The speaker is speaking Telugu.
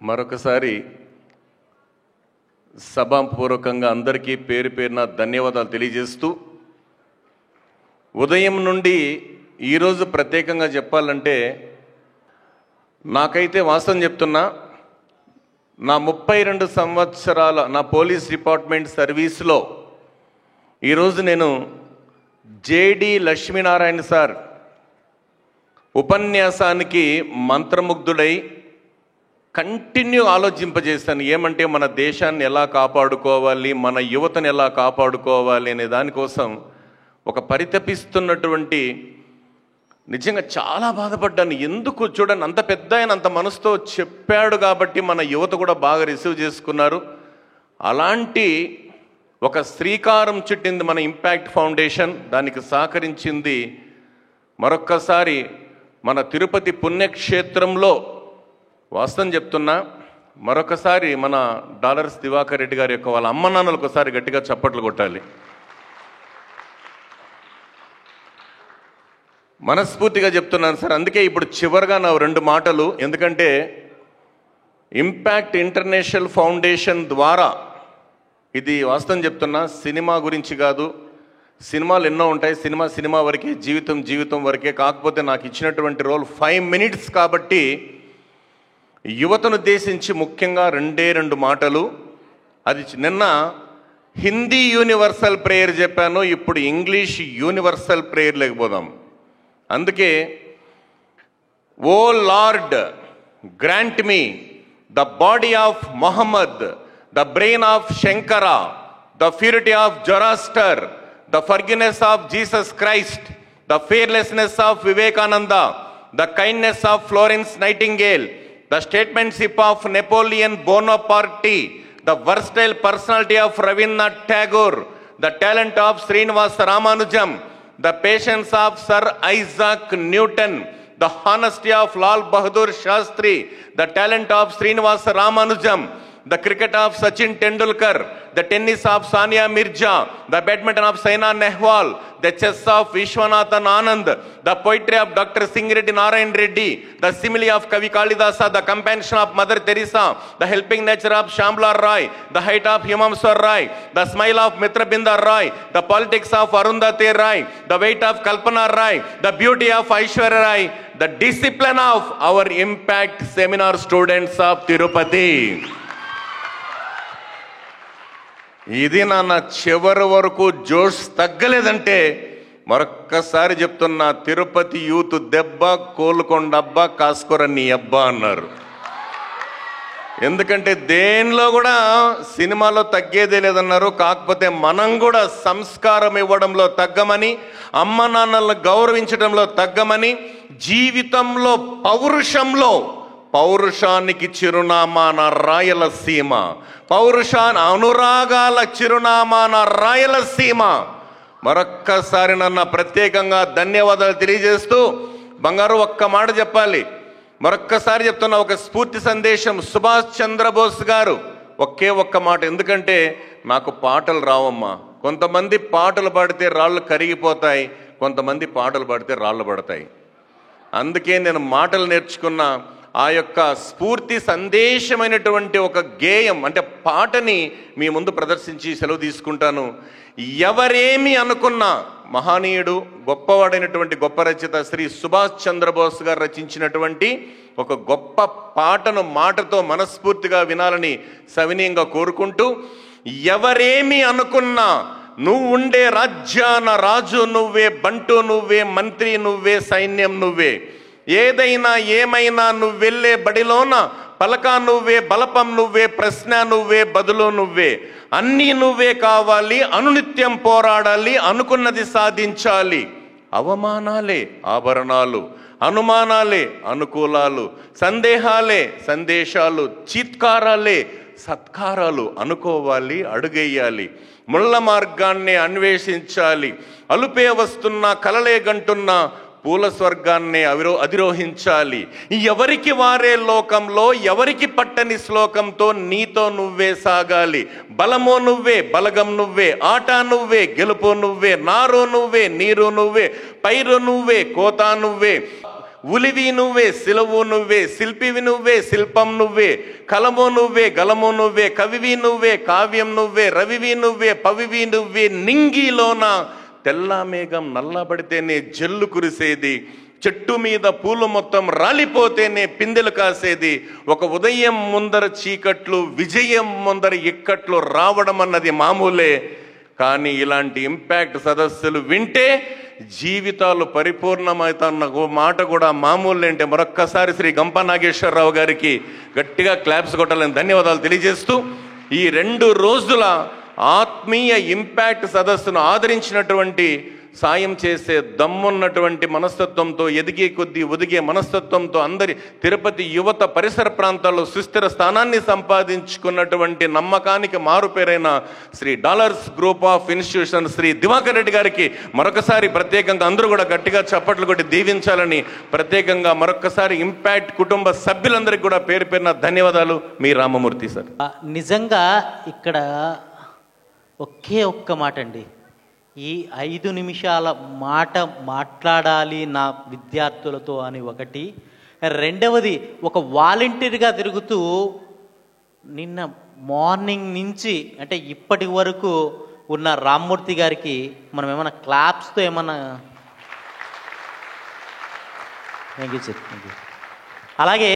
మరొకసారి సభాపూర్వకంగా అందరికీ పేరు పేరున ధన్యవాదాలు తెలియజేస్తూ, ఉదయం నుండి ఈరోజు ప్రత్యేకంగా చెప్పాలంటే నాకైతే వాస్తవం చెప్తున్నా, నా 32 సంవత్సరాల నా పోలీస్ డిపార్ట్మెంట్ సర్వీస్లో ఈరోజు నేను జేడి లక్ష్మీనారాయణ సార్ ఉపన్యాసానికి మంత్రముగ్ధుడై కంటిన్యూ ఆలోచింపజేస్తాను. ఏమంటే మన దేశాన్ని ఎలా కాపాడుకోవాలి, మన యువతను ఎలా కాపాడుకోవాలి అనే దానికోసం ఒక పరితపిస్తున్నటువంటి, నిజంగా చాలా బాధపడ్డాను. ఎందుకు చూడండి, అంత పెద్ద ఆయన అంత మనసుతో చెప్పాడు కాబట్టి మన యువత కూడా బాగా రిసీవ్ చేసుకున్నారు. అలాంటి ఒక శ్రీకారం చుట్టింది మన ఇంపాక్ట్ ఫౌండేషన్. దానికి సహకరించింది మరొక్కసారి మన తిరుపతి పుణ్యక్షేత్రంలో. వాస్తవం చెప్తున్నా, మరొకసారి మన డాలర్స్ దివాకర్ రెడ్డి గారి యొక్క వాళ్ళ అమ్మ నాన్నలు ఒకసారి గట్టిగా చప్పట్లు కొట్టాలి. మనస్ఫూర్తిగా చెప్తున్నాను సార్. అందుకే ఇప్పుడు చివరిగా నా 2 మాటలు, ఎందుకంటే ఇంపాక్ట్ ఇంటర్నేషనల్ ఫౌండేషన్ ద్వారా, ఇది వాస్తవం చెప్తున్నా, సినిమా గురించి కాదు. సినిమాలు ఎన్నో ఉంటాయి, సినిమా వరకే, జీవితం వరకే. కాకపోతే నాకు ఇచ్చినటువంటి రోల్ 5 minutes కాబట్టి యువతను ఉద్దేశించి ముఖ్యంగా 2 మాటలు. అది నిన్న హిందీ యూనివర్సల్ ప్రేయర్ చెప్పాను, ఇప్పుడు ఇంగ్లీష్ యూనివర్సల్ ప్రేయర్ లేకపోదాం. అందుకే, O lord grant me the body of Muhammad, the brain of Shankara, the purity of Zoroaster, the forgiveness of Jesus Christ, the fearlessness of Vivekananda, the kindness of Florence Nightingale, the statesmanship of Napoleon Bonaparte, the versatile personality of Rabindranath Tagore, the talent of Srinivasa Ramanujam, the patience of Sir Isaac Newton, the honesty of Lal Bahadur Shastri, the talent of Srinivasa Ramanujam, the cricket of Sachin Tendulkar, the tennis of Sania Mirza, the badminton of Saina Nehwal, the chess of Vishwanathan Anand, the poetry of Dr. Singh Reddy Narayan Reddy, the simile of Kavi Kalidasa, the compassion of Mother Teresa, the helping nature of Shambhala Roy, the height of Himamswar Roy, the smile of Mitra Binder Roy, the politics of Arundhati Roy, the weight of Kalpana Roy, the beauty of Aishwarya Roy, the discipline of our impact seminar students of Tirupati. ఇది నాన్న చివరి వరకు జోష్ తగ్గలేదంటే, మరొక్కసారి చెప్తున్నా, తిరుపతి యూత్ దెబ్బ కోలుకొండబ్బా కాసుకోర నీ అబ్బా అన్నారు. ఎందుకంటే దేనిలో కూడా సినిమాలో తగ్గేదే లేదన్నారు. కాకపోతే మనం కూడా సంస్కారం ఇవ్వడంలో తగ్గమని, అమ్మ నాన్నలను గౌరవించడంలో తగ్గమని, జీవితంలో పౌరుషానికి చిరునామాన రాయలసీమ, అనురాగాల చిరునామాన రాయలసీమ. మరొక్కసారి నన్ను ప్రత్యేకంగా ధన్యవాదాలు తెలియజేస్తూ, బంగారు ఒక్క మాట చెప్పాలి, మరొక్కసారి చెప్తున్నా, ఒక స్ఫూర్తి సందేశం. సుభాష్ చంద్రబోస్ గారు ఒక్క మాట. ఎందుకంటే నాకు పాటలు రావమ్మా. కొంతమంది పాటలు పాడితే రాళ్ళు కరిగిపోతాయి, కొంతమంది పాటలు పాడితే రాళ్ళు పడతాయి. అందుకే నేను మాటలు నేర్చుకున్న ఆ యొక్క స్ఫూర్తి సందేశమైనటువంటి ఒక గేయం, అంటే పాటని మీ ముందు ప్రదర్శించి సెలవు తీసుకుంటాను. ఎవరేమి అనుకున్నా, మహనీయుడు, గొప్పవాడైనటువంటి గొప్ప రచయిత శ్రీ సుభాష్ చంద్రబోస్ గారు రచించినటువంటి ఒక గొప్ప పాటను మాటతో మనస్ఫూర్తిగా వినాలని సవినీయంగా కోరుకుంటూ, ఎవరేమి అనుకున్నా నువ్వు ఉండే రాజ్యాన రాజు నువ్వే, బంటు నువ్వే, మంత్రి నువ్వే, సైన్యం నువ్వే, ఏదైనా ఏమైనా నువ్వు వెళ్ళే బడిలోన పలక నువ్వే, బలపం నువ్వే, ప్రశ్న నువ్వే, బదులు నువ్వే, అన్నీ నువ్వే కావాలి, అనునిత్యం పోరాడాలి, అనుకున్నది సాధించాలి. అవమానాలే ఆభరణాలు, అనుమానాలే అనుకూలాలు, సందేహాలే సందేశాలు, చీత్కారాలే సత్కారాలు. అనుకోవాలి, అడుగేయాలి, ముళ్ళ మార్గాన్నే అన్వేషించాలి, అలుపే వస్తున్నా కలలే గంటున్నా పూల స్వర్గాన్నే అధిరోహించాలి. ఎవరికి వారే లోకంలో ఎవరికి పట్టని శ్లోకంతో నీతో నువ్వే సాగాలి. బలమో నువ్వే, బలగం నువ్వే, ఆట నువ్వే, గెలుపు నువ్వే, నారు నువ్వే, నీరు నువ్వే, పైరు నువ్వే, కోత నువ్వే, ఉలివి నువ్వే, సిలువు నువ్వే, శిల్పివి నువ్వే, శిల్పం నువ్వే, కలము నువ్వే, గలము నువ్వే, కవివి నువ్వే, కావ్యం నువ్వే, రవివి నువ్వే, పవివి నువ్వే, నింగిలోన తెల్ల మేఘం నల్లబడితేనే జల్లు కురిసేది, చెట్టు మీద పూలు మొత్తం రాలిపోతేనే పిందెలు కాసేది, ఒక ఉదయం ముందర చీకట్లు, విజయం ముందర ఇక్కట్లు రావడం అన్నది మామూలే. కానీ ఇలాంటి ఇంపాక్ట్ సదస్సులు వింటే జీవితాలు పరిపూర్ణమవుతున్న మాట కూడా మామూలు. అంటే మరొక్కసారి శ్రీ గంప నాగేశ్వరరావు గారికి గట్టిగా క్లాప్స్ కొట్టాలని ధన్యవాదాలు తెలియజేస్తూ, ఈ 2 రోజుల ఆత్మీయ ఇంపాక్ట్ సదస్సును ఆదరించినటువంటి, సాయం చేసే దమ్మున్నటువంటి మనస్తత్వంతో, ఎదిగే కొద్దీ ఒదిగే మనస్తత్వంతో అందరి తిరుపతి యువత పరిసర ప్రాంతాల్లో సుస్థిర స్థానాన్ని సంపాదించుకున్నటువంటి నమ్మకానికి మారుపేరైన Sri dollars group of institution Sri Diwakar Reddy గారికి మరొకసారి ప్రత్యేకంగా అందరూ కూడా గట్టిగా చప్పట్లు కొట్టి దీవించాలని ప్రత్యేకంగా మరొకసారి ఇంపాక్ట్ కుటుంబ సభ్యులందరికీ కూడా పేరు పేరున ధన్యవాదాలు. మీ రామమూర్తి సార్. నిజంగా ఇక్కడ ఒకే ఒక్క మాట అండి, ఈ 5 నిమిషాల మాట మాట్లాడాలి నా విద్యార్థులతో అని ఒకటి. రెండవది, ఒక వాలంటీర్గా తిరుగుతూ నిన్న మార్నింగ్ నుంచి అంటే ఇప్పటి వరకు ఉన్న రామ్మూర్తి గారికి మనం ఏమైనా క్లాప్స్తో ఏమన్నా థ్యాంక్ యూ సార్. అలాగే